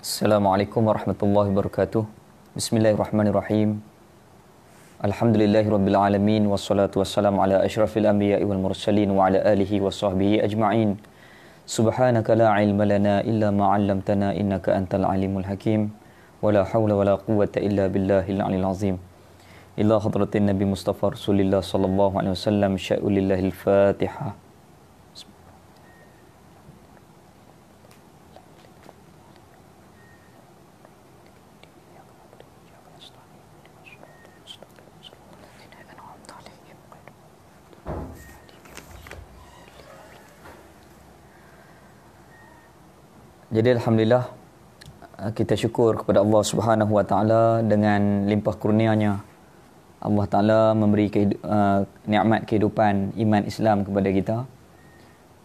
Assalamualaikum warahmatullahi wabarakatuh. Bismillahirrahmanirrahim. Alhamdulillahirabbil alamin wassalatu wassalamu ala asyrafil anbiya'i wal mursalin wa ala alihi washabbihi ajma'in. Subhanaka la ilma lana illa ma 'allamtana innaka antal alimul hakim. Wala haula wala quwwata illa billahil aliyil azim. Ila hadratin Nabi Mustafa Rasulillah sallallahu alaihi wasallam sya'ulillahil Fatihah. Jadi alhamdulillah kita syukur kepada Allah Subhanahu wa taala dengan limpah kurnia-Nya. Allah Taala memberi nikmat kehidupan iman Islam kepada kita.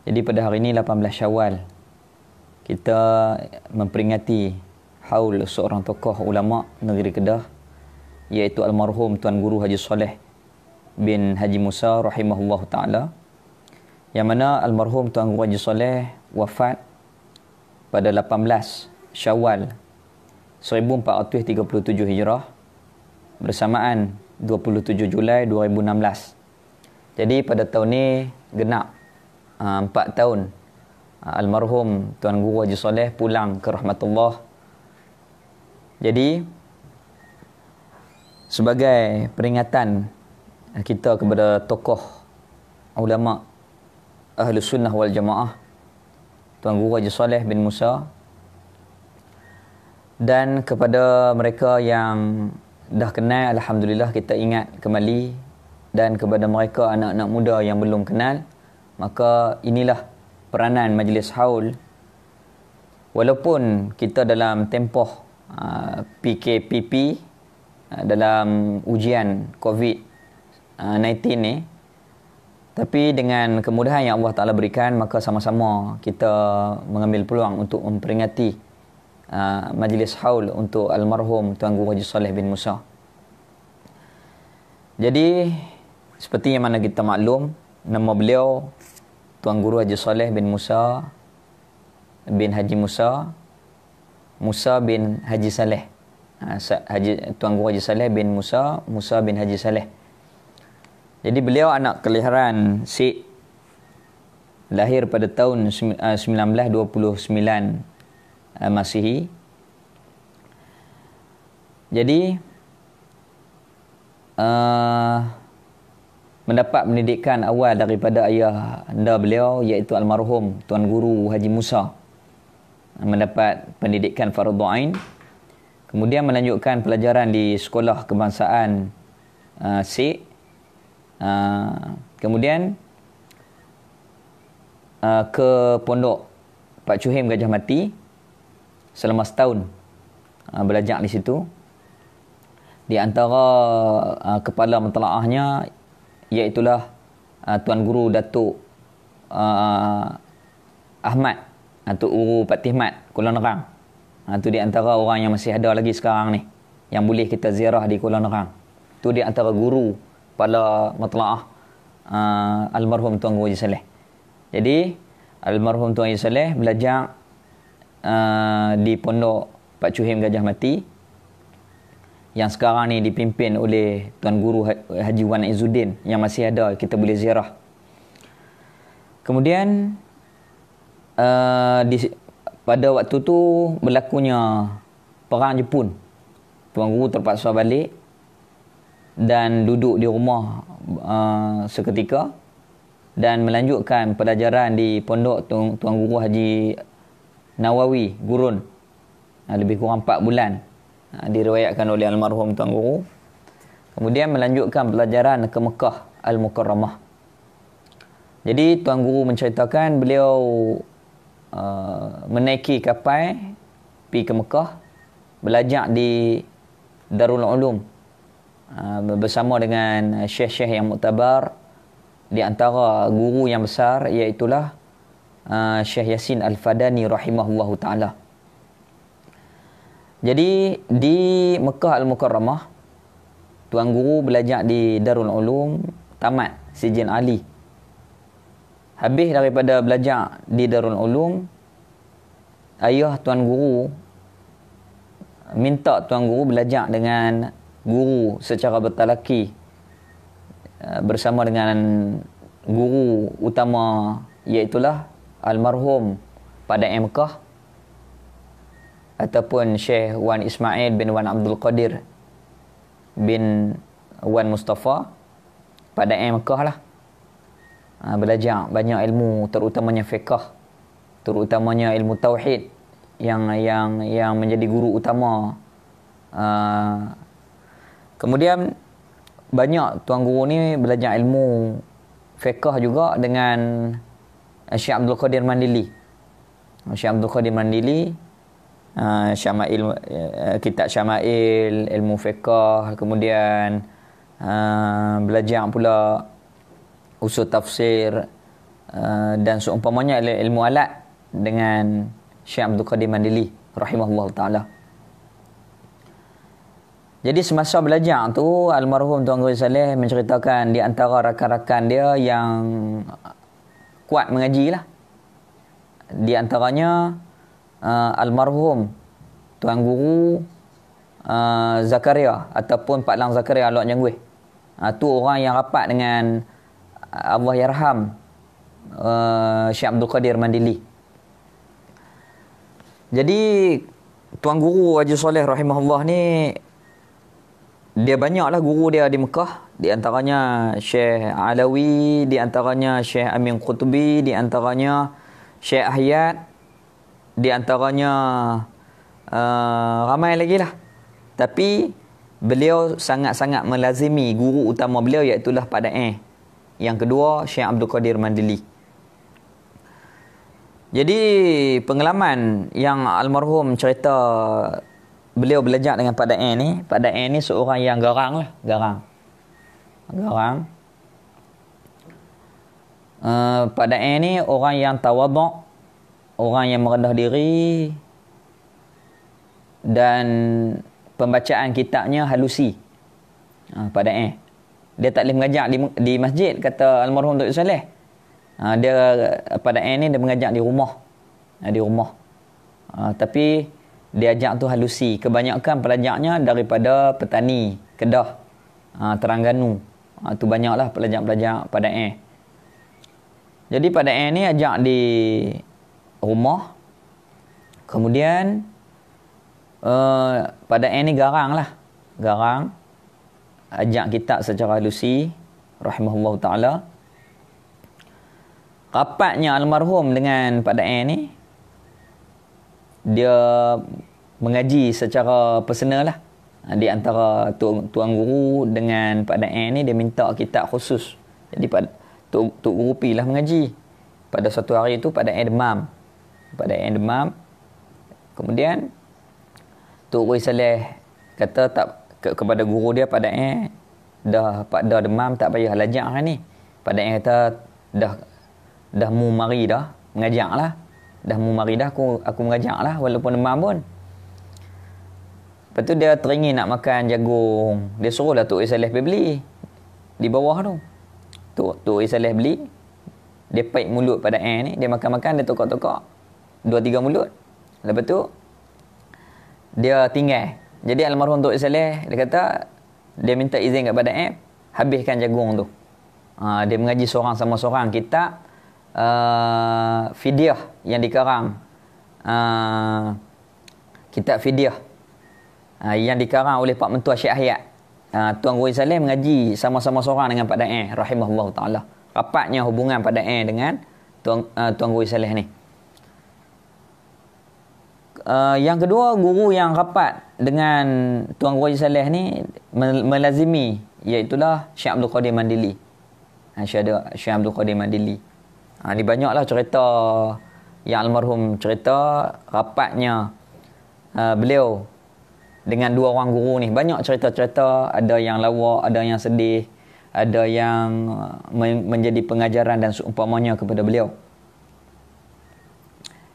Jadi pada hari ini 18 Syawal kita memperingati haul seorang tokoh ulama negeri Kedah, iaitu almarhum Tuan Guru Haji Soleh bin Haji Musa rahimahullahu taala. Yang mana almarhum Tuan Guru Haji Soleh wafat pada 18 Syawal 1437 Hijrah bersamaan 27 Julai 2016. Jadi pada tahun ni genap 4 tahun almarhum Tuan Guru Haji Soleh pulang ke rahmatullah. Jadi sebagai peringatan kita kepada tokoh ulama Ahlus Sunnah wal Jamaah Tuan Guru Haji Soleh bin Musa, dan kepada mereka yang dah kenal, alhamdulillah kita ingat kembali, dan kepada mereka anak-anak muda yang belum kenal, maka inilah peranan majlis haul. Walaupun kita dalam tempoh PKPP, dalam ujian COVID-19 ni, tapi dengan kemudahan yang Allah Ta'ala berikan, maka sama-sama kita mengambil peluang untuk memperingati majlis haul untuk almarhum Tuan Guru Haji Soleh bin Musa. Jadi seperti yang mana kita maklum, nama beliau Tuan Guru Haji Soleh bin Musa bin Haji Musa, Musa bin Haji Saleh. Tuan Guru Haji Soleh bin Musa, Musa bin Haji Saleh. Jadi beliau anak kelahiran Sik, lahir pada tahun 1929 Masihi. Jadi mendapat pendidikan awal daripada ayah anda beliau, iaitu almarhum Tuan Guru Haji Musa. Mendapat pendidikan fardhu ain, kemudian melanjutkan pelajaran di sekolah kebangsaan Sik. Kemudian ke pondok Pak Chuhim Gajah Mati selama setahun, belajar di situ. Di antara kepala mentelaahnya iaitulah Tuan Guru Datuk Ahmad Tuk Guru Patih Mat Kuala Nerang. Itu di antara orang yang masih ada lagi sekarang ni, yang boleh kita ziarah di Kuala Nerang. Itu di antara guru kepala mentelaah almarhum Tuan Guru Haji Soleh. Jadi almarhum Tuan Haji Soleh belajar di pondok Pak Chuhim Gajah Mati, yang sekarang ni dipimpin oleh Tuan Guru Haji Wan Izzuddin, yang masih ada, kita boleh ziarah. Kemudian pada waktu tu berlakunya perang Jepun. Tuan Guru terpaksa balik dan duduk di rumah seketika, dan melanjutkan pelajaran di pondok Tuan Guru Haji Nawawi Gurun lebih kurang 4 bulan, diriwayatkan oleh almarhum Tuan Guru. Kemudian melanjutkan pelajaran ke Mekah Al-Mukarramah. Jadi Tuan Guru menceritakan beliau menaiki kapal pergi ke Mekah, belajar di Darul Ulum bersama dengan syekh-syekh yang muktabar. Di antara guru yang besar iaitulah Syekh Yasin Al-Fadani rahimahullahu ta'ala. Jadi di Mekah Al-Mukarramah, Tuan Guru belajar di Darul Ulum, tamat Sijin Ali. Habis daripada belajar di Darul Ulum, ayah Tuan Guru minta tuan guru belajar dengan guru secara bertalaki bersama dengan guru utama, iaitulah almarhum pada Mekah ataupun Syekh Wan Ismail bin Wan Abdul Qadir bin Wan Mustafa pada Mekah lah. Belajar banyak ilmu, terutamanya fiqh, terutamanya ilmu tauhid yang menjadi guru utama. Kemudian banyak tuan guru ni belajar ilmu fiqh juga dengan Syekh Abdul Qadir Mandili. Syekh Abdul Qadir Mandili, Syama'il, kitab Syama'il, ilmu fiqh, kemudian belajar pula usul tafsir dan seumpamanya ilmu alat dengan Syekh Abdul Qadir Mandili rahimahullah ta'ala. Jadi semasa belajar tu, almarhum Tuan Guru Saleh menceritakan di antara rakan-rakan dia yang kuat mengaji lah. Di antaranya almarhum Tuan Guru Zakaria ataupun Pak Lang Zakaria Lok Jangguih. Tu orang yang rapat dengan Allah Yarham Syekh Abdul Qadir Mandili. Jadi Tuan Guru Haji Soleh rahimahullah ni, dia banyaklah guru dia di Mekah. Di antaranya Syekh Alawi, di antaranya Syekh Amin Qutubi, di antaranya Syekh Ahyad, di antaranya ramai lagi lah. Tapi beliau sangat-sangat melazimi guru utama beliau, iaitulah pada yang kedua Syekh Abdul Qadir Mandili. Jadi pengalaman yang almarhum cerita beliau belajar dengan Pak Da'i ni, Pak Da'i ni seorang yang garang lah, garang. Pak Da'i ni orang yang tawaduk, orang yang merendah diri, dan pembacaan kitabnya halusi. Pak Da'i dia tak boleh mengajar di masjid, kata almarhum Dr. Saleh. Dia pada ni dia mengajar di rumah. Tapi dia ajak tu halusi. Kebanyakan pelajarnya daripada petani Kedah, Terengganu. Tu banyaklah pelajar-pelajar pada Jadi pada ni ajak di rumah. Kemudian pada ni garang. Ajak kitab secara halusi rahimahullah ta'ala. Rapatnya almarhum dengan Pak Da'i ni, dia mengaji secara personal lah. Di antara tuan guru dengan Pak Da'i ni, dia minta kitab khusus. Jadi Tok Guru pilah mengaji. Pada suatu hari itu Pak Da'i demam. Kemudian Tok Guru Saleh kata kepada guru dia, Pak Da'i dah demam, tak payah lajak kan ni. Pak Da'i kata dah mu mari dah mengajak lah. Aku mengajak lah walaupun demam pun. Lepas tu dia teringin nak makan jagung. Dia suruhlah Tok Saleh pergi beli di bawah tu. Tok Saleh beli. Dia paik mulut pada ni. Dia makan-makan, dia tokak-tokak 2-3 mulut. Lepas tu dia tinggal. Jadi almarhum Tok Saleh, dia kata dia minta izin kepada habiskan jagung tu. Dia mengaji seorang sama seorang kitab Fidyah yang dikarang, kitab Fidyah yang dikarang oleh Pak Mentua Syekh Ahyad. Tuan Guru Saleh mengaji sama-sama seorang dengan Pak Da'i rahimahullah ta'ala. Rapatnya hubungan Pak Da'i dengan Tuan Guru Saleh ni. Yang kedua, guru yang rapat dengan Tuan Guru Saleh ni melazimi, iaitulah Syekh Abdul Qadir Mandili. Syekh Abdul Qadir Mandili. Ni banyaklah cerita yang almarhum cerita rapatnya beliau dengan dua orang guru ni. Banyak cerita-cerita, ada yang lawak, ada yang sedih, ada yang menjadi pengajaran dan seumpamanya kepada beliau.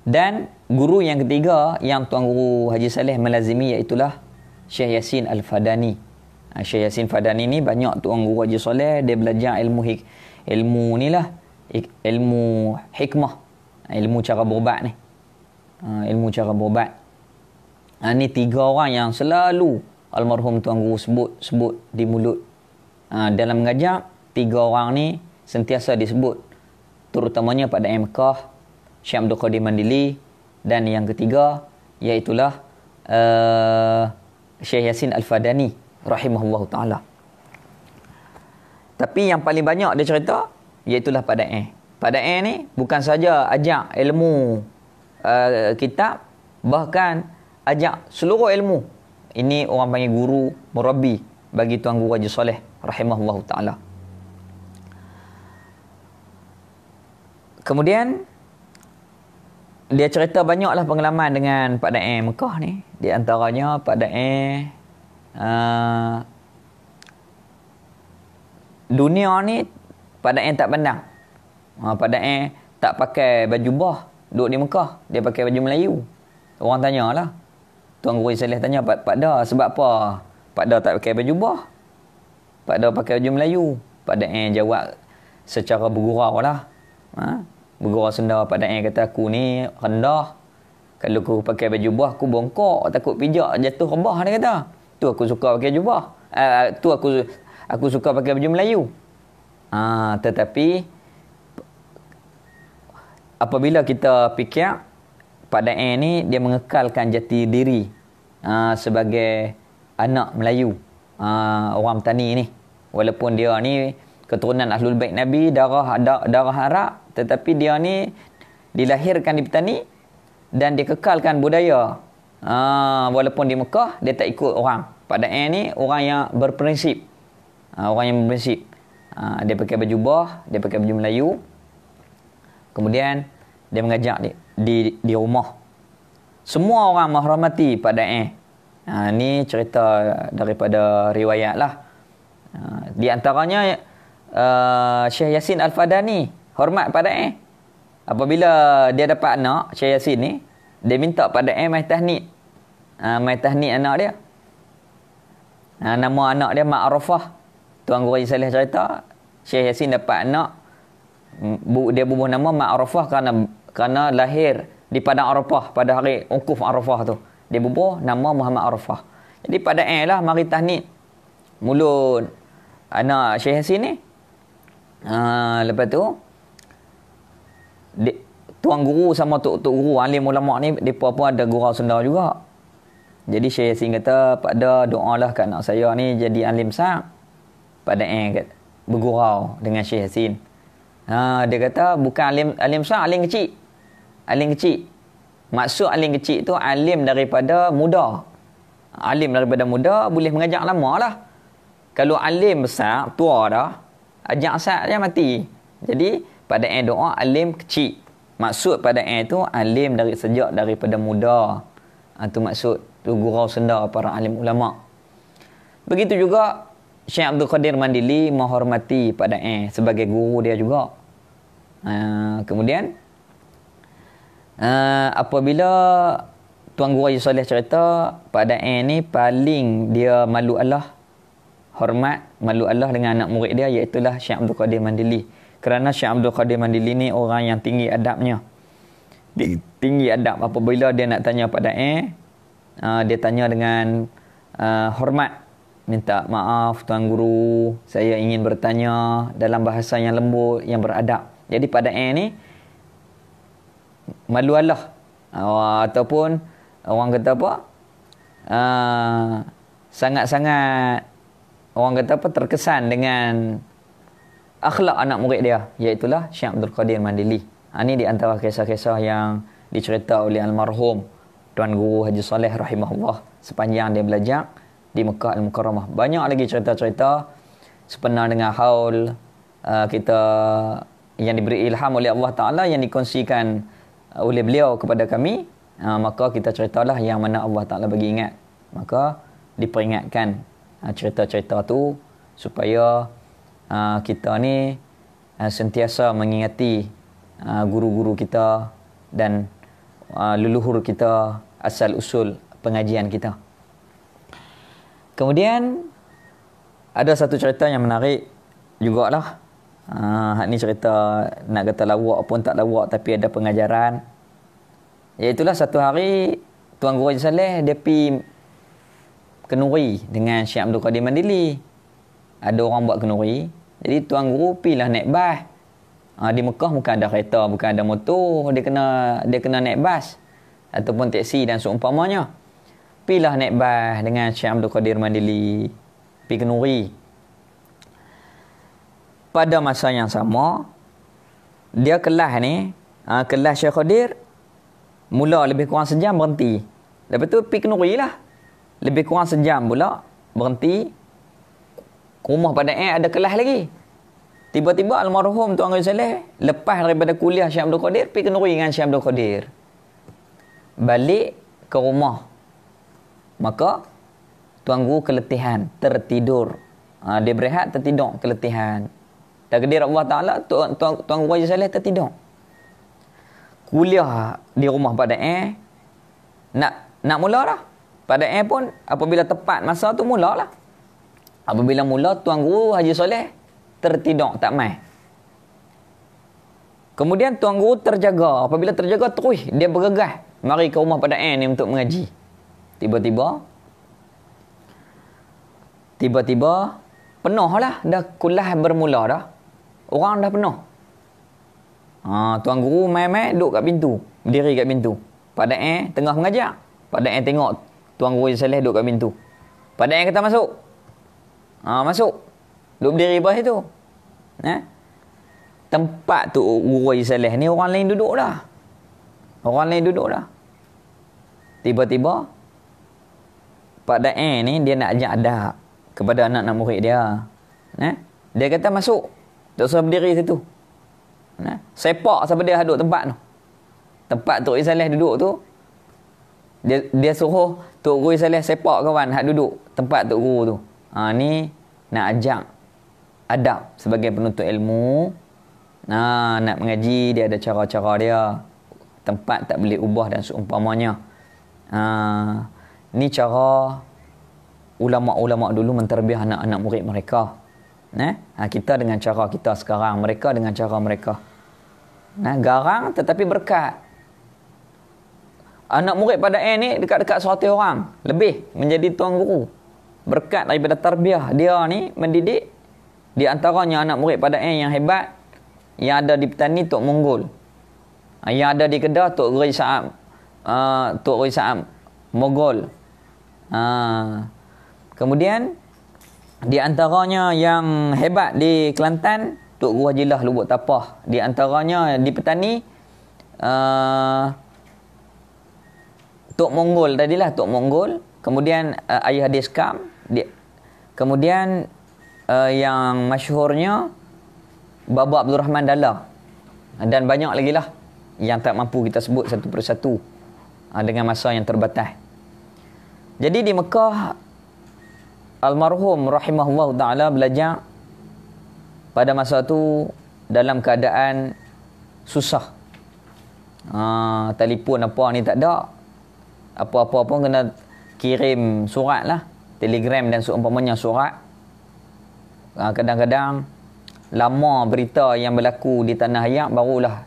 Dan guru yang ketiga yang Tuan Guru Haji Saleh melazimi, iaitulah Syekh Yasin Al-Fadani. Syekh Yasin Fadani ni banyak Tuan Guru Haji Saleh dia belajar ilmu ni lah, ilmu hikmah, ilmu cara berubat ni. Ilmu cara berubat. Ni 3 orang yang selalu almarhum Tuan Guru sebut di mulut. Dalam mengajar, 3 orang ni sentiasa disebut, terutamanya pada Mekah, Syekh Abdul Qadir Mandili, dan yang ketiga iaitulah Syekh Yasin Al-Fadani rahimahullahu taala. Tapi yang paling banyak dia cerita iaitulah pada Pada ni bukan saja ajak ilmu kitab, bahkan ajak seluruh ilmu. Ini orang panggil guru murabbi bagi Tuan Guru Haji Soleh rahimahullahu taala. Kemudian dia cerita banyaklah pengalaman dengan Pak Da'i Mekah ni. Di antaranya Pak Da'i dunia ni Pak Da'i tak pandang. Pak Da'i tak pakai baju bah duduk di Mekah, dia pakai baju Melayu. Orang tanyalah, Tuan Guru Saleh tanya, Pak Da, sebab apa Pak Da tak pakai baju bah? Pak Da pakai baju Melayu. Pak Da'i jawab secara bergurau lah. Bergurau senda. Pak Da'i kata, aku ni rendah. Kalau aku pakai baju bah, aku bongkok, takut pijak jatuh rebah, dia kata. Tu aku suka pakai jubah. Tu aku suka pakai baju Melayu. Tetapi apabila kita fikir Pak Da'i ni dia mengekalkan jati diri sebagai anak Melayu, orang petani ni, walaupun dia ni keturunan Ahlul Bait Nabi, darah Arab, tetapi dia ni dilahirkan di petani dan dia kekalkan budaya. Walaupun di Mekah dia tak ikut orang. Pak Da'i ni orang yang berprinsip. Dia pakai baju bah, dia pakai baju Melayu. Kemudian dia mengajak di rumah. Semua orang menghormati Pak Da'i. Ni cerita daripada riwayat lah. Di antaranya Syekh Yasin Al-Fadani hormat Pak Da'i. Apabila dia dapat anak, Syekh Yasin ni, dia minta Pak Da'i mai tahnik. Mai tahnik anak dia. Nama anak dia Mak Arafah. Tuan Guru Haji Saleh cerita, Syekh Yasin dapat anak, dia bubuh nama Mak Arafah kerana lahir di Padang Arafah pada hari Wukuf Arafah tu. Dia bubuh nama Muhammad Arafah. Jadi Pak Da'i lah mari tahnik mulut anak Syekh Yasin ni. Lepas tu Tuan Guru sama Tok Guru alim ulama ni, mereka pun ada gurau senda juga. Jadi Syekh Yasin kata, Pak Da doalah kat anak saya ni jadi alim besar. Pak Da'i bergurau dengan Syekh Yasin. Dia kata bukan alim besar, alim kecil. Alim kecil. Maksud alim kecil tu alim daripada muda. Alim daripada muda boleh mengajak lama lah. Kalau alim besar, tua dah, ajak asal dia mati. Jadi Pak Da'i doa alim kecil. Maksud Pak Da'i tu alim sejak daripada muda. Itu maksud tu gurau senda para alim ulama. Begitu juga Syekh Abdul Qadir Mandili menghormati Pak Da'i sebagai guru dia juga. Kemudian apabila Tuan Guru Haji Soleh cerita, Pak Da'i ni paling dia malu Allah, hormat malu Allah dengan anak murid dia, iaitulah Syekh Abdul Qadir Mandili. Kerana Syekh Abdul Qadir Mandili ni orang yang tinggi adabnya. Tinggi adab. Apabila dia nak tanya Pak Da'i, dia tanya dengan hormat. Minta maaf Tuan Guru, saya ingin bertanya dalam bahasa yang lembut, yang beradab. Jadi Pak Da'i ni malu Allah. Ataupun orang kata apa? Sangat-sangat orang kata apa, terkesan dengan akhlak anak murid dia, iaitulah Syekh Abdul Qadir Mandili. Ini di antara kisah-kisah yang dicerita oleh almarhum Tuan Guru Haji Soleh rahimahullah sepanjang dia belajar di Mekah Al-Mukarramah. Banyak lagi cerita-cerita sepenuh dengan haul kita yang diberi ilham oleh Allah Ta'ala, yang dikongsikan oleh beliau kepada kami. Maka kita ceritalah yang mana Allah Ta'ala bagi ingat. Maka diperingatkan cerita-cerita tu supaya kita ni sentiasa mengingati guru-guru kita dan leluhur kita, asal usul pengajian kita. Kemudian ada satu cerita yang menarik jugalah. Ni cerita nak kata lawak pun tak lawak, tapi ada pengajaran. Iaitulah satu hari Tuan Guru Haji Saleh dia pi kenuri dengan Syekh Abdul Qadir Mandili. Ada orang buat kenuri. Jadi Tuan Guru pilah naik bas. Di Mekah bukan ada kereta, bukan ada motor, dia kena naik bas ataupun teksi dan seumpamanya. Pilah naik bas dengan Syekh Abdul Qadir Mandili, pi kenuri. Pada masa yang sama, dia kelas ni, kelas Syekh Qadir mula lebih kurang sejam berhenti. Lepas tu pi kenuri lah. Lebih kurang sejam pula berhenti. Rumah pada ada kelas lagi. Tiba-tiba almarhum Tuan Haji Saleh lepas daripada kuliah Syekh Abdul Qadir, pergi kenuri dengan Syekh Abdul Qadir. Balik ke rumah. Maka Tuan Guru keletihan, tertidur. Dia berehat, tertidur, keletihan. Takdir Allah Ta'ala, Tuan Guru Haji Saleh tertidur. Kuliah di rumah pada nak mula dah. Pada pun apabila tepat masa tu mula lah. Apabila mula Tuan Guru Haji Saleh tertidur, tak mai. Kemudian Tuan Guru terjaga. Apabila terjaga terus dia bergegas mari ke rumah pada ni untuk mengaji. Tiba-tiba penuh lah. Dah kuliah bermula dah. Orang dah penuh. Tuan Guru mai-mai duduk kat pintu. Berdiri kat pintu. Pada tengah mengajar. Pada tengok Tuan Guru Haji Saleh duduk kat pintu. Pada kata masuk. Masuk. Duduk berdiri bawah itu. Tempat tu Guru Haji Saleh ni orang lain duduk dah. Tiba-tiba Pak Da'i ni dia nak ajak adab kepada anak-anak murid dia. Dia kata masuk. Tak usah berdiri situ. Sepak sampai dia duduk tempat tu. Tempat Tok Haji Saleh duduk tu. Dia suruh Tok Guru Haji Saleh sepak kawan hak duduk tempat Tok Guru tu. Ni nak ajak adab sebagai penuntut ilmu. Nak mengaji, dia ada cara-cara dia. Tempat tak boleh ubah dan seumpamanya. Ni cara ulama-ulama dulu menterbiah anak-anak murid mereka. Kita dengan cara kita sekarang, mereka dengan cara mereka. Garang tetapi berkat. Anak murid pada ni dekat-dekat 100 orang lebih menjadi tuan guru. Berkat daripada tarbiyah dia ni mendidik. Di antaranya anak murid pada yang hebat yang ada di Petani Tok Monggol. Yang ada di Kedah Tok Guru Sa'am. Tok Guru Sa'am Mogol. Kemudian di antaranya yang hebat di Kelantan Tok Guru Haji Lah Lubuk Tapah. Di antaranya di Petani Tok Monggol tadilah, Tok Monggol. Kemudian Ayah Hadis Kam. Kemudian yang masyhurnya Baba Abdul Rahman Dalla. Dan banyak lagi lah yang tak mampu kita sebut satu persatu dengan masa yang terbatas. Jadi di Mekah almarhum rahimahullah ta'ala belajar pada masa tu dalam keadaan susah. Telefon apa ni tak ada. Apa-apa pun kena kirim surat lah. Telegram dan seumpamanya surat. Kadang-kadang lama berita yang berlaku di tanah air barulah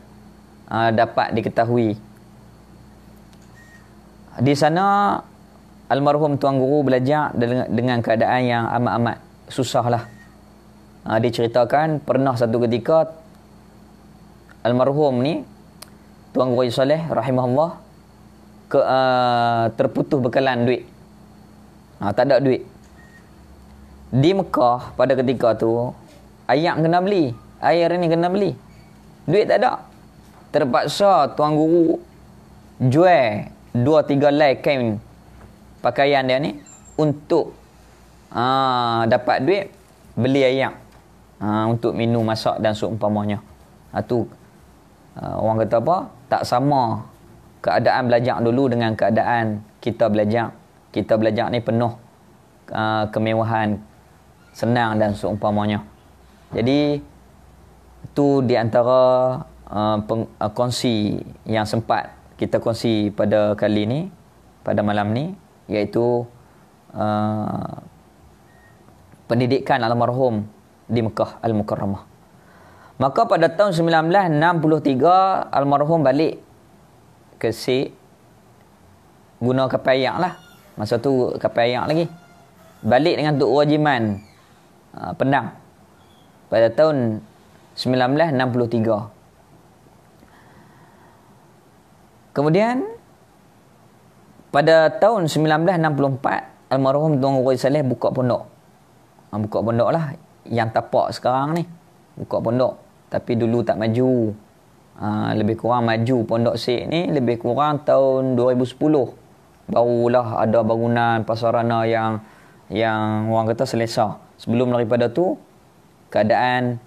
dapat diketahui. Di sana almarhum Tuan Guru belajar dengan keadaan yang amat-amat susah lah. Diceritakan pernah satu ketika almarhum ni Tuan Guru Haji Saleh rahimahullah terputus bekalan duit. Tak ada duit. Di Mekah pada ketika tu ayam kena beli, air ni kena beli. Duit tak ada. Terpaksa Tuan Guru jual 2-3 lai kain pakaian dia ni untuk dapat duit beli ayam untuk minum, masak dan seumpamanya. Tu orang kata apa? Tak sama keadaan belajar dulu dengan keadaan kita belajar. Kita belajar ni penuh kemewahan, senang dan seumpamanya. Jadi itu di antara kongsi yang sempat kita kongsi pada kali ni, pada malam ni, iaitu pendidikan almarhum di Mekah Al-Mukarramah. Maka pada tahun 1963 almarhum balik ke Sik guna kapal ayak lah. Masa tu kapal ayak lagi. Balik dengan Tok Rajiman Penang pada tahun 1963. Kemudian pada tahun 1964 almarhum Tuan Guru Saleh buka pondok. Buka pondok lah yang tapak sekarang ni. Buka pondok. Tapi dulu tak maju. Lebih kurang maju pondok Syekh ni lebih kurang tahun 2010. Barulah ada bangunan prasarana yang orang kata selesa. Sebelum daripada tu keadaan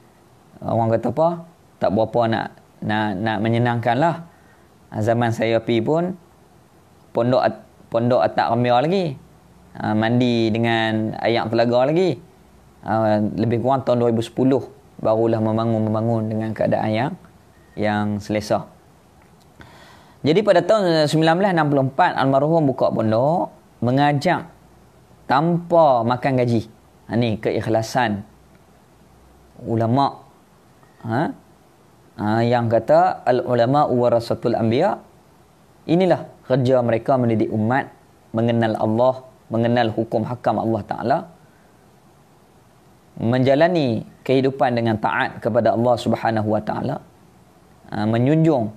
orang kata apa? Tak berapa nak menyenangkan lah. Zaman saya pergi pun pondok atak Ramia lagi. Mandi dengan air telaga lagi. Lebih kurang tahun 2010 barulah membangun dengan keadaan yang selesa. Jadi pada tahun 1964 almarhum buka pondok, mengajak tanpa makan gaji. Ni keikhlasan ulama. Yang kata al ulama warasatul anbiya. Inilah kerja mereka mendidik umat mengenal Allah, mengenal hukum hakam Allah Taala, menjalani kehidupan dengan taat kepada Allah Subhanahu wa taala, menjunjung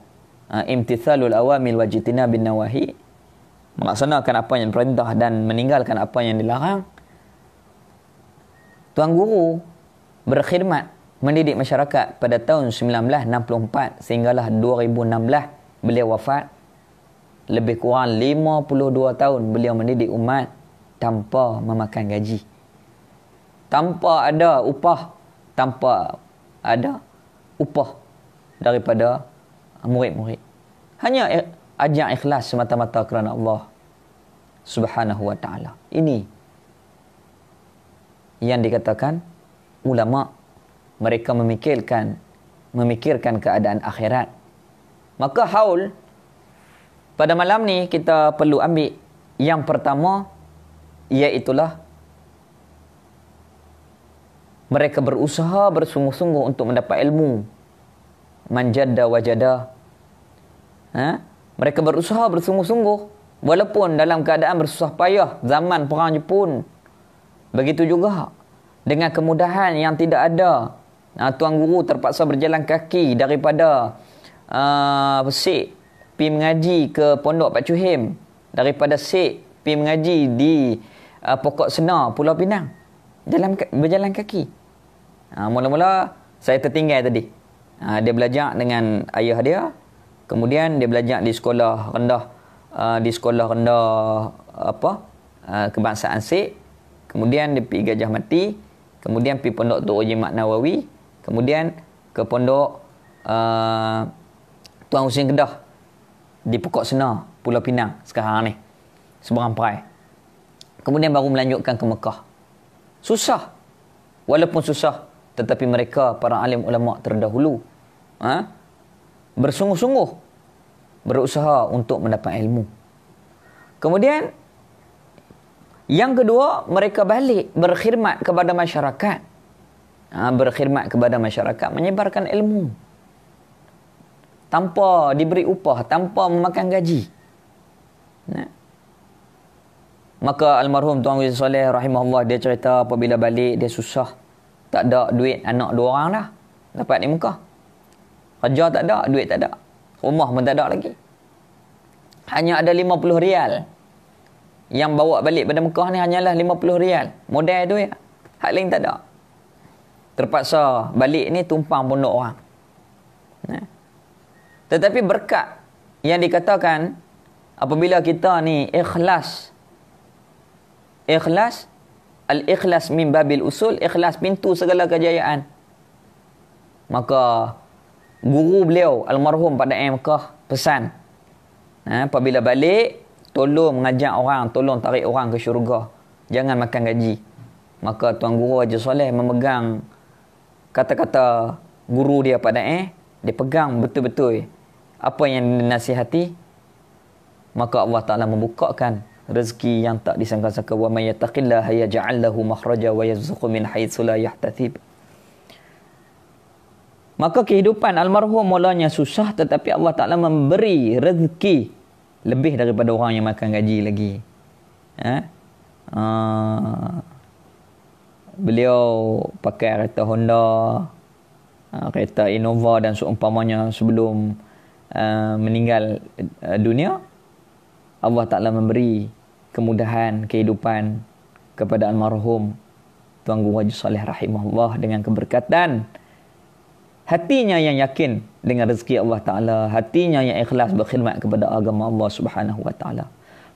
imtithalul awamil wa jitinabin nawahi, melaksanakan apa yang diperintah dan meninggalkan apa yang dilarang. Tuan Guru berkhidmat mendidik masyarakat pada tahun 1964 sehinggalah 2016 beliau wafat. Lebih kurang 52 tahun beliau mendidik umat tanpa memakan gaji, tanpa ada upah daripada murid-murid. Hanya ajak ikhlas semata-mata kerana Allah Subhanahu wa taala. Ini yang dikatakan ulama, mereka memikirkan keadaan akhirat. Maka haul pada malam ni kita perlu ambil yang pertama, iaitulah mereka berusaha bersungguh-sungguh untuk mendapat ilmu. Manjadda wajada. Mereka berusaha bersungguh-sungguh walaupun dalam keadaan bersusah payah zaman perang Jepun. Begitu juga dengan kemudahan yang tidak ada. Tuan Guru terpaksa berjalan kaki daripada Sik pergi mengaji ke Pondok Pak Cuhim, daripada Sik pergi mengaji di Pokok Senar, Pulau Pinang, berjalan kaki. Mula-mula saya tertinggal tadi. Dia belajar dengan ayah dia, kemudian dia belajar di sekolah rendah kebangsaan Sik, kemudian dia pergi Gajah Mati, kemudian pergi Pondok Tok Haji Mat Nawawi, kemudian ke Pondok Tuan Husin Kedah di Pokok Senar, Pulau Pinang sekarang ni, seberang perai. Kemudian baru melanjutkan ke Mekah. Susah. Walaupun susah, tetapi mereka para alim ulama terdahulu bersungguh-sungguh berusaha untuk mendapat ilmu. Kemudian yang kedua, mereka balik berkhidmat kepada masyarakat. Berkhidmat kepada masyarakat, menyebarkan ilmu tanpa diberi upah, tanpa memakan gaji. Maka almarhum Tuan Guru Saleh rahimahullah, dia cerita apabila balik dia susah, tak ada duit, anak 2 orang dah dapat di Mekah. Kerja tak ada, duit tak ada, rumah pun tak ada lagi. Hanya ada 50 rial. Yang bawa balik pada Mekah ni hanyalah 50 rial. Modal tu ya. Hak lain tak ada. Terpaksa balik ni tumpang pondok orang. Tetapi berkat yang dikatakan apabila kita ni ikhlas, al-ikhlas min babil usul, ikhlas pintu segala kejayaan. Maka guru beliau almarhum pada Mekah pesan, apabila balik tolong mengajak orang, tolong tarik orang ke syurga, jangan makan gaji. Maka Tuan Guru Haji Saleh memegang kata-kata guru dia pada dia pegang betul-betul apa yang dinasihati. Maka Allah Ta'ala membukakan rezeki yang tak disangka-sangka. Wa may yattaqillaha yaj'al lahu makhraja wa yarzuqhu min haitsu la yahtasib. Maka kehidupan almarhum mulanya susah, tetapi Allah Ta'ala memberi rezeki lebih daripada orang yang makan gaji lagi. Beliau pakai kereta Honda, kereta Innova dan seumpamanya sebelum meninggal dunia. Allah Ta'ala memberi kemudahan kehidupan kepada almarhum Tuan Guru Haji Saleh rahimahullah dengan keberkatan hatinya yang yakin dengan rezeki Allah Ta'ala, hatinya yang ikhlas berkhidmat kepada agama Allah Subhanahu Wa Ta'ala.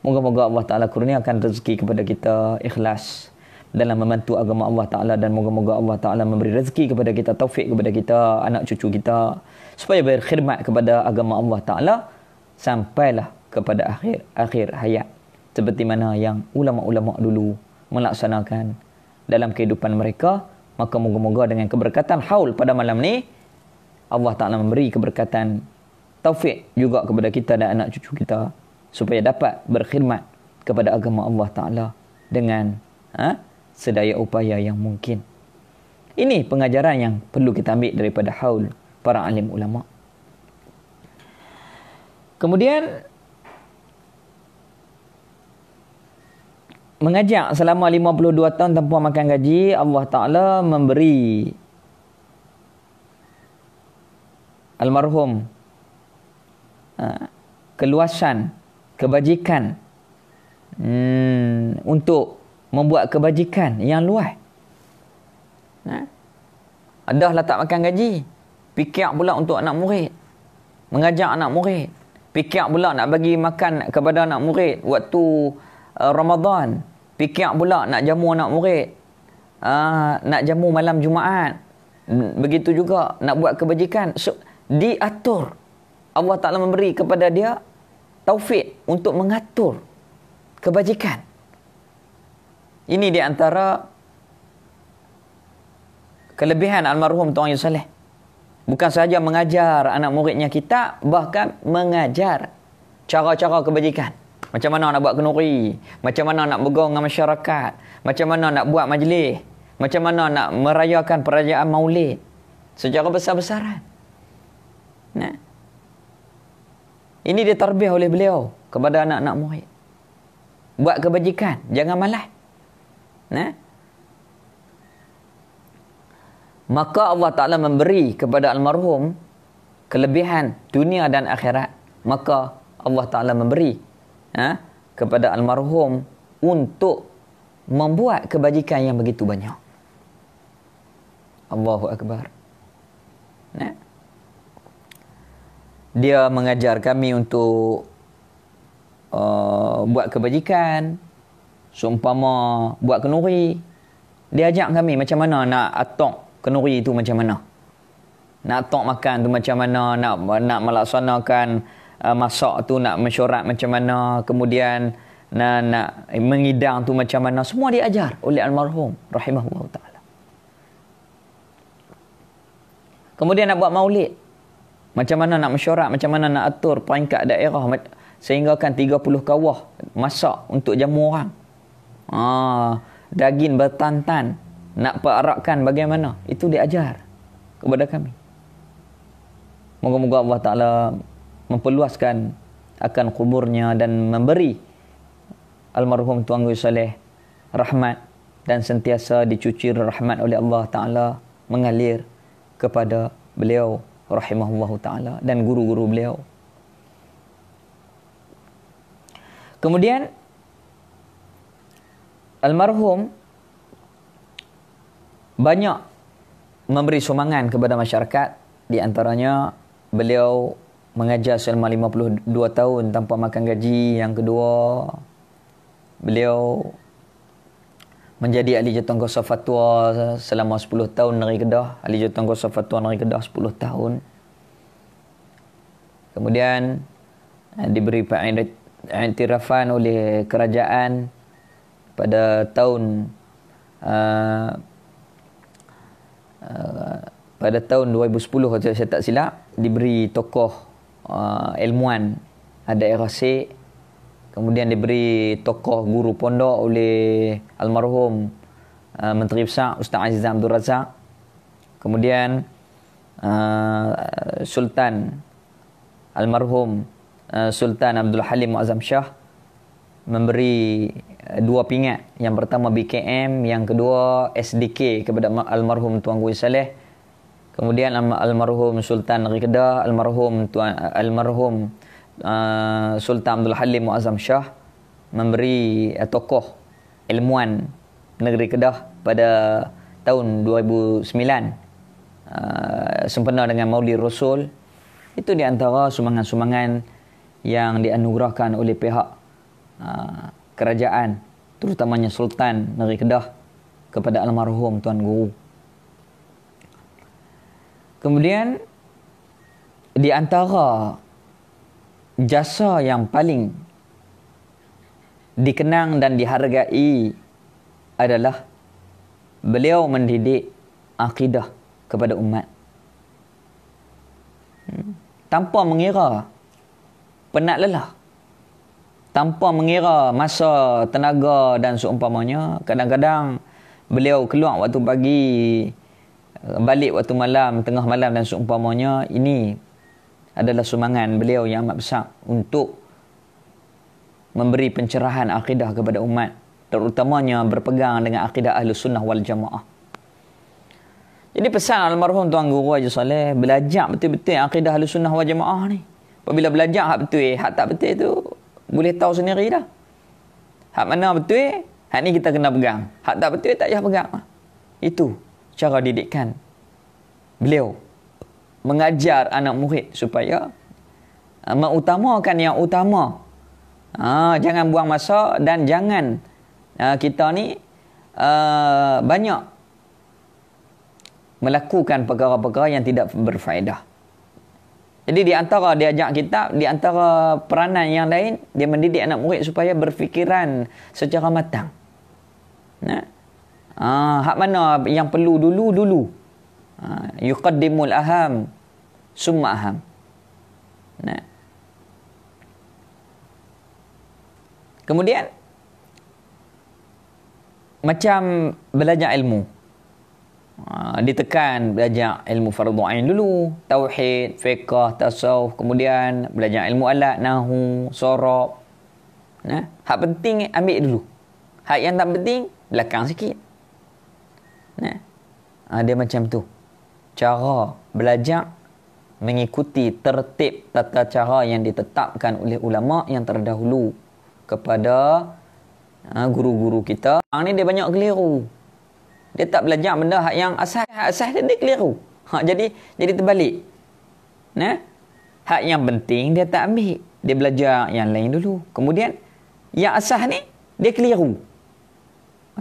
Moga-moga Allah Ta'ala kurniakan rezeki kepada kita ikhlas dalam membantu agama Allah Ta'ala, dan moga-moga Allah Ta'ala memberi rezeki kepada kita, taufik kepada kita, anak cucu kita, supaya berkhidmat kepada agama Allah Ta'ala sampailah kepada akhir hayat, seperti mana yang ulama-ulama dulu melaksanakan dalam kehidupan mereka. Maka moga-moga dengan keberkatan haul pada malam ni, Allah Ta'ala memberi keberkatan taufik juga kepada kita dan anak cucu kita, supaya dapat berkhidmat kepada agama Allah Ta'ala dengan sedaya upaya yang mungkin. Ini pengajaran yang perlu kita ambil daripada haul para alim ulama. Kemudian mengajak selama 52 tahun tanpa makan gaji, Allah Ta'ala memberi almarhum keluasan, kebajikan untuk membuat kebajikan yang luas. Dah lah tak makan gaji, fikir pula untuk anak murid, mengajak anak murid, fikir pula nak bagi makan kepada anak murid waktu Ramadan, fikir pula nak jamu anak murid, nak jamu malam Jumaat, begitu juga nak buat kebajikan. So, diatur. Allah Ta'ala memberi kepada dia taufik untuk mengatur kebajikan. Ini di antara kelebihan almarhum Tuan Haji Saleh. Bukan sahaja mengajar anak muridnya kitab, bahkan mengajar cara-cara kebajikan. Macam mana nak buat kenduri, macam mana nak bergaul dengan masyarakat, macam mana nak buat majlis, macam mana nak merayakan perayaan Maulid secara besar-besaran. Ini ditarbih oleh beliau kepada anak-anak murid. Buat kebajikan, jangan malas. Maka Allah Ta'ala memberi kepada almarhum kelebihan dunia dan akhirat. Maka Allah Ta'ala memberi kepada almarhum untuk membuat kebajikan yang begitu banyak. Allahu Akbar. Dia mengajar kami untuk buat kebajikan, seumpama buat kenduri. Dia ajak kami macam mana nak atok kenduri itu, macam mana nak atok makan tu, macam mana nak melaksanakan masak tu, nak mesyuarat macam mana, kemudian nak mengidang tu macam mana. Semua diajar oleh almarhum rahimahullah ta'ala. Kemudian nak buat maulid, macam mana nak mesyuarat, macam mana nak atur peringkat daerah, sehingga kan 30 kawah masak untuk jamu orang. Daging bertantan, nak perakan bagaimana, itu diajar kepada kami. Moga-moga Allah Ta'ala memperluaskan akan kuburnya dan memberi almarhum Tuan Guru Saleh rahmat, dan sentiasa dicucur rahmat oleh Allah Ta'ala mengalir kepada beliau rahimahullah ta'ala dan guru-guru beliau. Kemudian almarhum banyak memberi sumbangan kepada masyarakat. Di antaranya beliau mengajar selama 52 tahun tanpa makan gaji. Yang kedua, beliau menjadi ahli jawatankuasa fatwa selama 10 tahun negeri Kedah. Ahli jawatankuasa fatwa negeri Kedah 10 tahun. Kemudian diberi iktirafan oleh kerajaan pada tahun 2010 kalau saya tak silap, diberi tokoh ilmuwan daerah Sik. Kemudian diberi tokoh guru pondok oleh almarhum Menteri Besar Ustaz Aziz Abdul Razak. Kemudian Sultan almarhum Sultan Abdul Halim Muazzam Shah memberi 2 pingat. Yang pertama BKM, yang kedua SDK kepada almarhum Tuan Guru Saleh. Kemudian almarhum Sultan Negeri Kedah, almarhum Sultan Abdul Halim Muazzam Shah memberi tokoh ilmuwan Negeri Kedah pada tahun 2009 sempena dengan Maulid Rasul. Itu di antara sumbangan-sumbangan yang dianugerahkan oleh pihak kerajaan, terutamanya Sultan Negeri Kedah, kepada almarhum Tuan Guru. Kemudian di antara jasa yang paling dikenang dan dihargai adalah beliau mendidik akidah kepada umat. Tanpa mengira penat lelah, tanpa mengira masa, tenaga dan seumpamanya. Kadang-kadang beliau keluar waktu pagi, balik waktu malam, tengah malam dan seumpamanya. Ini adalah sumbangan beliau yang amat besar untuk memberi pencerahan akidah kepada umat, terutamanya berpegang dengan akidah Ahlus Sunnah wal Jamaah. Jadi pesan almarhum Tuan Guru Haji Saleh, belajar betul-betul akidah Ahlus Sunnah wal Jamaah ni. Apabila belajar hak betul, hak tak betul tu boleh tahu sendiri dah. Hak mana betul, hak ni kita kena pegang. Hak tak betul tak payah pegang. Itu cara didikan beliau mengajar anak murid supaya mengutamakan yang utama. Jangan buang masa dan jangan kita ni banyak melakukan perkara-perkara yang tidak berfaedah. Jadi di antara dia ajak kitab, di antara peranan yang lain, dia mendidik anak murid supaya berfikiran secara matang. Hak mana yang perlu dulu. Yuqaddimul aham summa aham. Kemudian macam belajar ilmu, ditekan belajar ilmu fardu ain dulu, tauhid, fiqh, tasawuf, kemudian belajar ilmu alat, nahwu, sorab. Hak penting ambil dulu, hak yang tak penting belakang sikit. Dia macam tu cara belajar, mengikuti tertib tata cara yang ditetapkan oleh ulama yang terdahulu kepada guru-guru kita. Ni dia banyak keliru. Dia tak belajar benda hak yang asas dia keliru. Jadi terbalik. Hak yang penting dia tak ambil, dia belajar yang lain dulu. Kemudian yang asas ni dia keliru.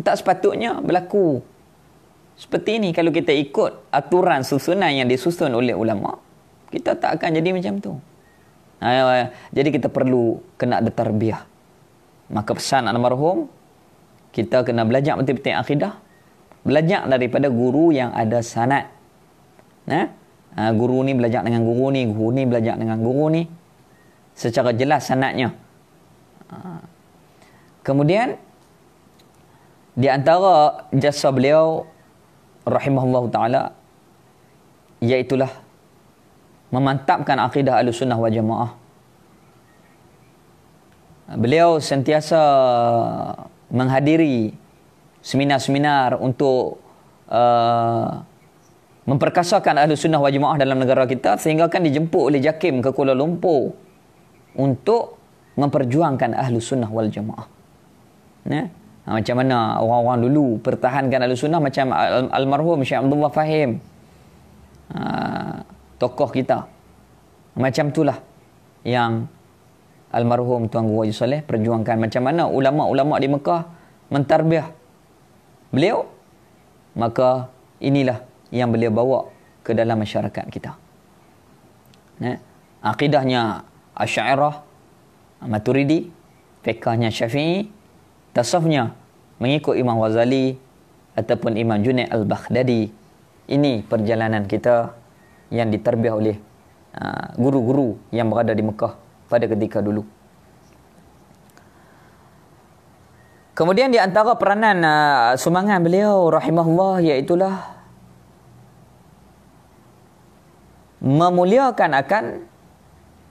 Tak sepatutnya berlaku seperti ini. Kalau kita ikut aturan susunan yang disusun oleh ulama, kita tak akan jadi macam tu. Jadi kita perlu kena ada tarbiyah. Maka pesan almarhum, kita kena belajar betul-betul akidah, belajar daripada guru yang ada sanad. Guru ni belajar dengan guru ni belajar dengan guru ni, secara jelas sanadnya. Kemudian di antara jasa beliau rahimahullahu taala, iaitulah memantapkan akidah Ahlussunnah wal Jamaah. Beliau sentiasa menghadiri seminar-seminar untuk memperkasakan Ahlussunnah wal Jamaah dalam negara kita, sehingga kan dijemput oleh JAKIM ke Kuala Lumpur untuk memperjuangkan Ahlussunnah wal Jamaah. Macam mana orang-orang dulu pertahankan Ahlussunnah, macam almarhum Syekh Abdullah Fahim, tokoh kita. Macam itulah yang almarhum Tuan Guru Haji Saleh perjuangkan. Macam mana ulama-ulama di Mekah mentarbiah beliau, maka inilah yang beliau bawa ke dalam masyarakat kita. Akidahnya Asy'ariyah, Maturidi, fiqhnya Syafi'i, tasawufnya mengikut Imam Ghazali ataupun Imam Junaid Al-Baghdadi. Ini perjalanan kita yang ditarbiah oleh guru-guru yang berada di Mekah pada ketika dulu. Kemudian di antara peranan sumbangan beliau rahimahullah, iaitulah memuliakan akan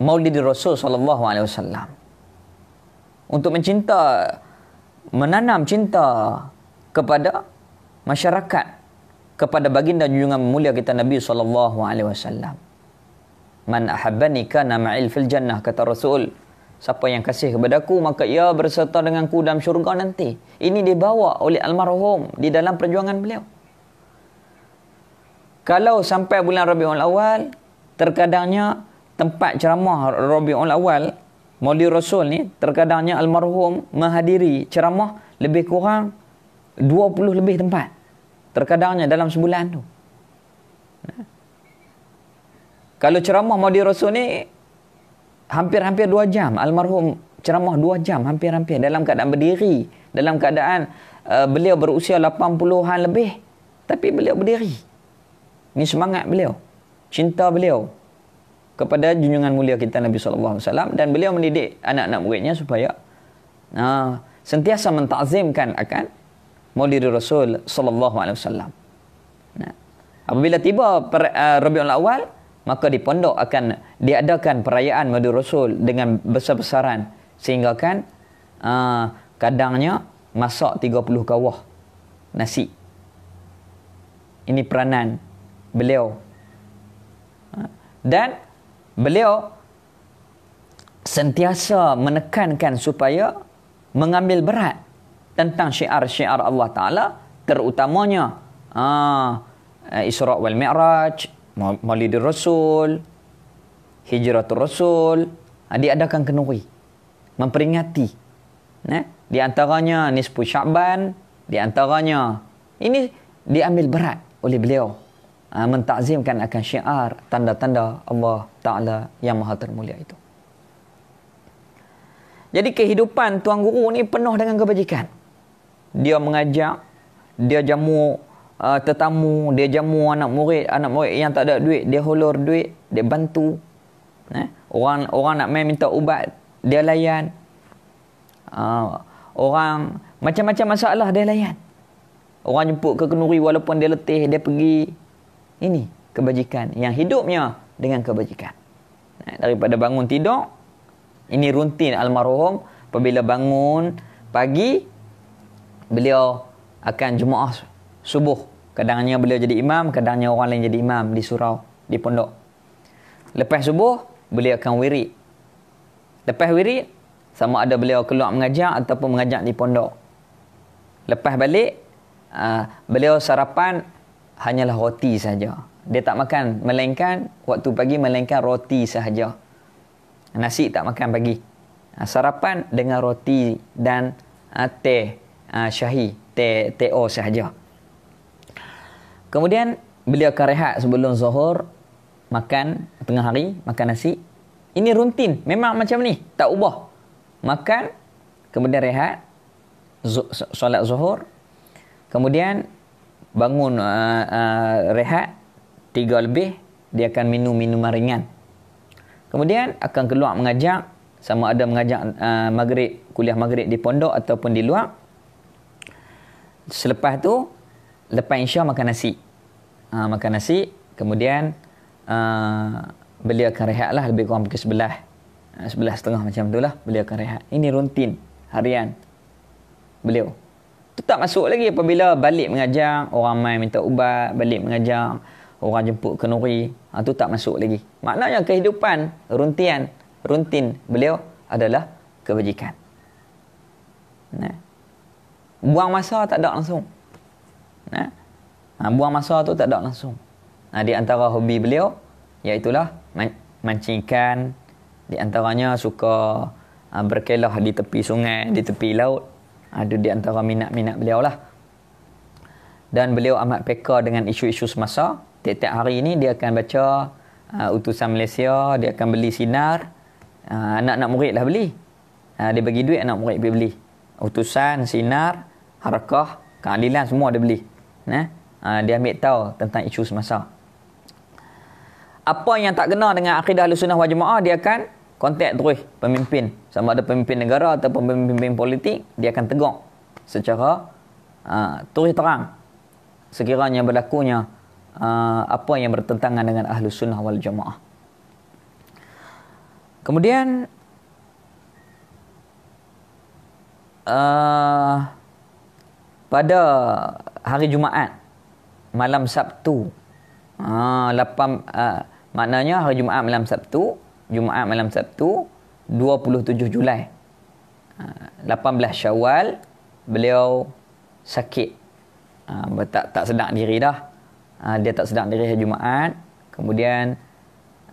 Maulid Rasul sallallahu alaihi wasallam. Untuk menanam cinta kepada masyarakat, kepada baginda junjungan mulia kita Nabi sallallahu alaihi wasallam. Man ahabbani kana ma'il fil jannah, kata Rasul. Siapa yang kasih kepadaku maka ia berserta denganku dalam syurga nanti. Ini dibawa oleh almarhum di dalam perjuangan beliau. Kalau sampai bulan Rabiul Awal, terkadangnya tempat ceramah Rabiul Awal, Maulid Rasul ni, terkadangnya almarhum menghadiri ceramah lebih kurang 20 lebih tempat. Terkadangnya dalam sebulan tu. Kalau ceramah Maulid Rasul ni hampir-hampir 2 jam. Almarhum ceramah 2 jam hampir-hampir dalam keadaan berdiri, dalam keadaan beliau berusia 80-an lebih, tapi beliau berdiri. Ini semangat beliau, cinta beliau kepada junjungan mulia kita Nabi sallallahu alaihi wasallam, dan beliau mendidik anak-anak muridnya supaya sentiasa mentakzimkan akan Maulid Rasul sallallahu alaihi wasallam. Apabila tiba Rabiul Awal, maka di pondok akan diadakan perayaan Maulid Rasul dengan besar-besaran, sehingga kan kadangnya masak 30 kawah nasi. Ini peranan beliau. Dan beliau sentiasa menekankan supaya mengambil berat tentang syiar-syiar Allah Ta'ala, terutamanya Isra' wal Mi'raj, Maulid Rasul, Hijratul Rasul, diadakan kenduri, memperingati. Di antaranya Nisfu Sya'ban, di antaranya ini diambil berat oleh beliau, mentakzimkan akan syiar, tanda-tanda Allah Ta'ala yang maha termulia itu. Jadi kehidupan Tuan Guru ni penuh dengan kebajikan. Dia mengajak, dia jamu tetamu, dia jamu anak murid yang tak ada duit, dia hulur duit, dia bantu. Orang nak main minta ubat, dia layan. Orang macam-macam masalah dia layan. Orang jemput ke kenduri walaupun dia letih, dia pergi. Ini kebajikan yang hidupnya dengan kebajikan. Daripada bangun tidur, ini rutin almarhum. Apabila bangun pagi, beliau akan jemaah subuh. Kadangnya beliau jadi imam, kadangnya orang lain jadi imam di surau, di pondok. Lepas subuh, beliau akan wirid. Lepas wirid, sama ada beliau keluar mengajar ataupun mengajar di pondok. Lepas balik, beliau sarapan hanyalah roti saja. Dia tak makan melainkan waktu pagi, melainkan roti sahaja. Nasi tak makan pagi. Sarapan dengan roti dan teh syahi, teh o sahaja. Kemudian beliau akan rehat sebelum zuhur, makan tengah hari, makan nasi. Ini rutin, memang macam ni, tak ubah. Makan, kemudian rehat, solat zuhur, kemudian bangun rehat 3 lebih, dia akan minum minuman ringan. Kemudian akan keluar mengajar, sama ada mengajar maghrib, kuliah maghrib di pondok ataupun di luar. Selepas tu, lepas Isya makan nasi. Makan nasi, kemudian beliau akan rehat lah lebih kurang pukul 11:30 macam tu lah, beliau akan rehat. Ini rutin harian beliau. Itu tak masuk lagi apabila balik mengajar, orang main minta ubat, balik mengajar, orang jemput kenduri. Itu tak masuk lagi. Maknanya kehidupan rutin beliau adalah kebajikan. Buang masa tak ada langsung. Buang masa tu tak ada langsung. Di antara hobi beliau, iaitulah mancing ikan. Di antaranya suka berkelah di tepi sungai, di tepi laut. Ada di antara minat-minat beliau lah. Dan beliau amat peka dengan isu-isu semasa. Tiap-tiap hari ini dia akan baca Utusan Malaysia, dia akan beli Sinar. Anak-anak murid lah beli. Dia bagi duit, anak murid pergi beli. Utusan, Sinar, Harakah, Keadilan, semua dia beli. Dia ambil tahu tentang isu semasa. Apa yang tak kena dengan akidah Ahlussunnah wal Jamaah, dia akan kontak terus pemimpin, sama ada pemimpin negara ataupun pemimpin politik, dia akan tegur secara terus terang sekiranya berlakunya apa yang bertentangan dengan Ahlussunnah wal Jamaah. Kemudian pada hari Jumaat malam Sabtu, maknanya hari Jumaat malam Sabtu, 27 Julai, 18 Syawal, beliau sakit, tak sedar diri dah. Dia tak sedar diri hari Jumaat, kemudian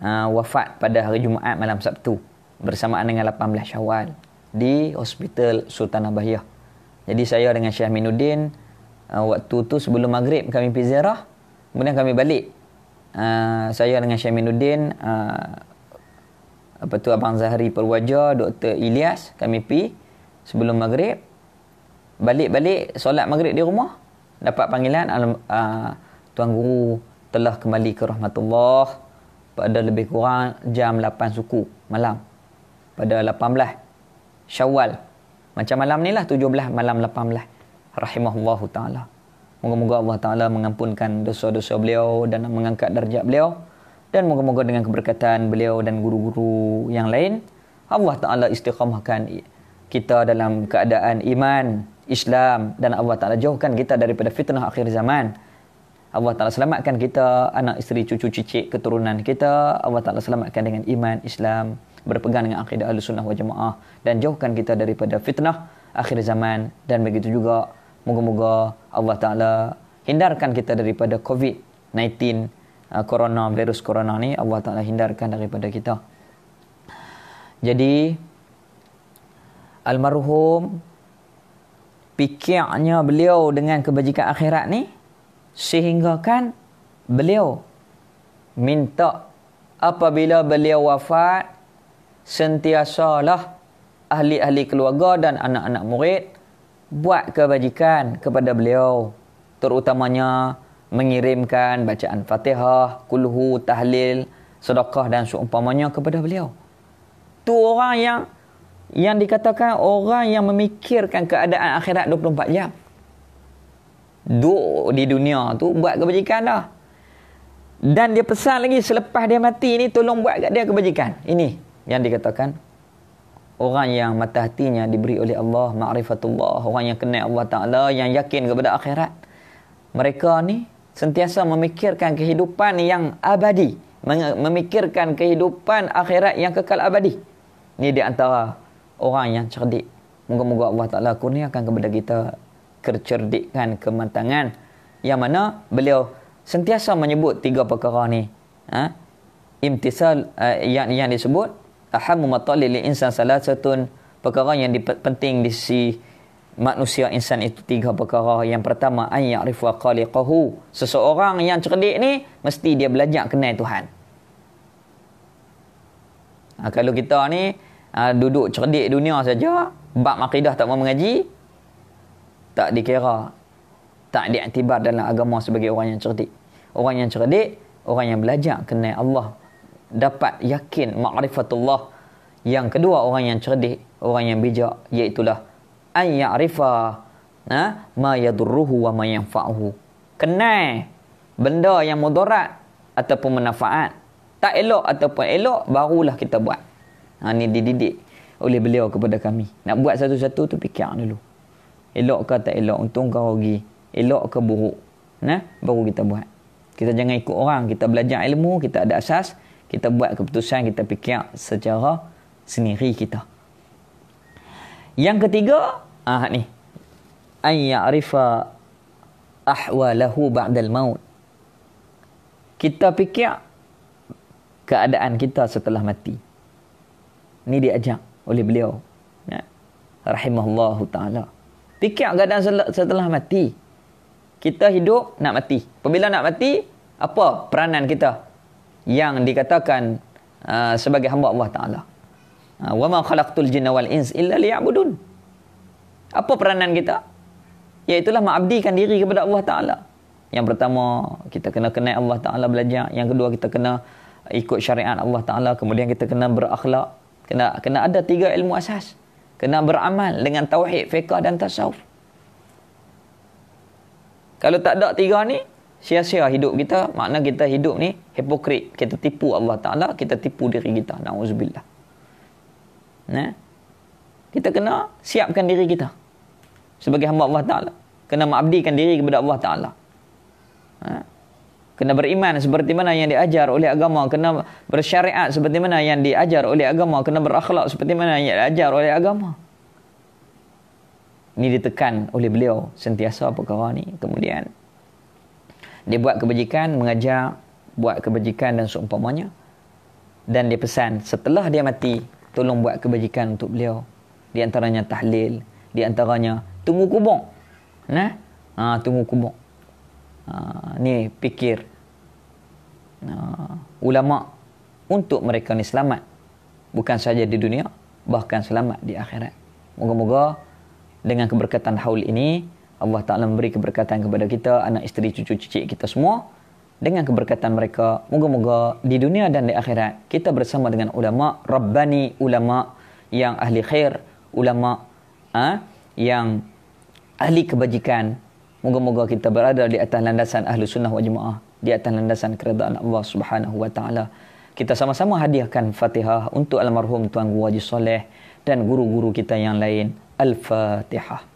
wafat pada hari Jumaat malam Sabtu bersamaan dengan 18 Syawal di Hospital Sultanah Bahiyah. Jadi saya dengan Syekh Aminuddin waktu tu sebelum maghrib kami pergi ziarah, kemudian kami balik. Saya dengan Syekh Aminuddin, Abang Zahri Perwaja, Dr. Ilyas, kami pergi sebelum maghrib. Balik solat maghrib di rumah, dapat panggilan Tuan Guru telah kembali ke rahmatullah pada lebih kurang jam 8 suku malam pada 18 Syawal. Macam malam ni lah, 17 malam 18. Rahimahullahu ta'ala. Moga-moga Allah Ta'ala mengampunkan dosa-dosa beliau dan mengangkat darjat beliau. Dan moga-moga dengan keberkatan beliau dan guru-guru yang lain, Allah Ta'ala istiqamahkan kita dalam keadaan iman, Islam, dan Allah Ta'ala jauhkan kita daripada fitnah akhir zaman. Allah Ta'ala selamatkan kita, anak isteri, cucu, cicit, keturunan kita. Allah Ta'ala selamatkan dengan iman, Islam, berpegang dengan akidah Ahlussunnah wal Jamaah, dan jauhkan kita daripada fitnah akhir zaman. Dan begitu juga moga-moga Allah Ta'ala hindarkan kita daripada COVID-19, virus corona ni. Allah Ta'ala hindarkan daripada kita. Jadi almarhum, fikirnya beliau dengan kebajikan akhirat ni, sehingga kan beliau minta apabila beliau wafat, sentiasalah ahli-ahli keluarga dan anak-anak murid buat kebajikan kepada beliau, terutamanya mengirimkan bacaan Fatihah, kulhu, tahlil, sedekah dan seumpamanya kepada beliau. Tu orang yang dikatakan orang yang memikirkan keadaan akhirat 24 jam. Duk di dunia tu buat kebajikan dah. Dan dia pesan lagi selepas dia mati ni, tolong buat kat dia kebajikan. Ini yang dikatakan orang yang mata hatinya diberi oleh Allah ma'rifatullah, orang yang kenal Allah Ta'ala, yang yakin kepada akhirat. Mereka ni sentiasa memikirkan kehidupan yang abadi, memikirkan kehidupan akhirat yang kekal abadi. Ini di antara orang yang cerdik. Moga-moga Allah Ta'ala kurniakan kepada kita kecerdikan, kematangan, yang mana beliau sentiasa menyebut tiga perkara ni. Imtisal, yang disebut ahammu matalil insan salasatun, perkara yang penting di sisi manusia insan itu tiga perkara. Yang pertama, an ya'rifu khaliqahu, seseorang yang cerdik ni mesti dia belajar kenal Tuhan. Kalau kita ni duduk cerdik dunia saja, bab akidah tak mau mengaji, tak dikira, tak diiktibar dalam agama sebagai orang yang cerdik. Orang yang cerdik, orang yang belajar kenal Allah, dapat yakin ma'rifatullah. Yang kedua, orang yang cerdik, orang yang bijak, iaitulah an ya'rifa ma yadurruhu wa ma yanfa'uhu, kenal benda yang mudarat ataupun manfaat, tak elok ataupun elok, barulah kita buat. Ni dididik oleh beliau kepada kami. Nak buat satu-satu tu fikir dulu, elok ke tak elok, untung ke rugi, elok ke buruk, baru kita buat. Kita jangan ikut orang, kita belajar ilmu, kita ada asas, kita buat keputusan, kita fikir secara sendiri kita. Yang ketiga, ni an ya'rifa ahwalahu ba'dal maut, kita fikir keadaan kita setelah mati. Ni diajak oleh beliau, rahimahullahu ta'ala. Fikir keadaan setelah mati. Kita hidup, nak mati. Apabila nak mati, apa peranan kita yang dikatakan sebagai hamba Allah Ta'ala? Wa ma khalaqtul jinna wal ins illa liya'budun. Apa peranan kita? Iaitulah mengabdikan diri kepada Allah Ta'ala. Yang pertama, kita kena kenal Allah Ta'ala, belajar. Yang kedua, kita kena ikut syariat Allah Ta'ala. Kemudian kita kena berakhlak. Kena ada 3 ilmu asas. Kena beramal dengan tauhid, fiqh dan tasawuf. Kalau tak ada 3 ni, sia-sia hidup kita. Makna kita hidup ni hipokrit. Kita tipu Allah Ta'ala, kita tipu diri kita. Na'udzubillah. Kita kena siapkan diri kita sebagai hamba Allah Ta'ala. Kena mengabdikan diri kepada Allah Ta'ala. Kena beriman seperti mana yang diajar oleh agama. Kena bersyariat seperti mana yang diajar oleh agama. Kena berakhlak seperti mana yang diajar oleh agama. Ini ditekan oleh beliau sentiasa perkara ni. Kemudian dia buat kebajikan, mengajar buat kebajikan dan seumpamanya. Dan dia pesan setelah dia mati, tolong buat kebajikan untuk beliau. Di antaranya tahlil, di antaranya tunggu kubur. Tunggu kubur. Ni fikir ulama untuk mereka ni selamat, bukan saja di dunia, bahkan selamat di akhirat. Moga-moga dengan keberkatan haul ini Allah Ta'ala memberi keberkatan kepada kita, anak isteri, cucu cicit kita semua. Dengan keberkatan mereka, moga-moga di dunia dan di akhirat kita bersama dengan ulama rabbani, ulama yang ahli khair, ulama yang ahli kebajikan. Moga-moga kita berada di atas landasan ahli sunnah wal jamaah, di atas landasan keredaan Allah Subhanahu wa taala. Kita sama-sama hadiahkan Fatihah untuk almarhum Tuan Guru Haji Soleh dan guru-guru kita yang lain. Al-Fatihah.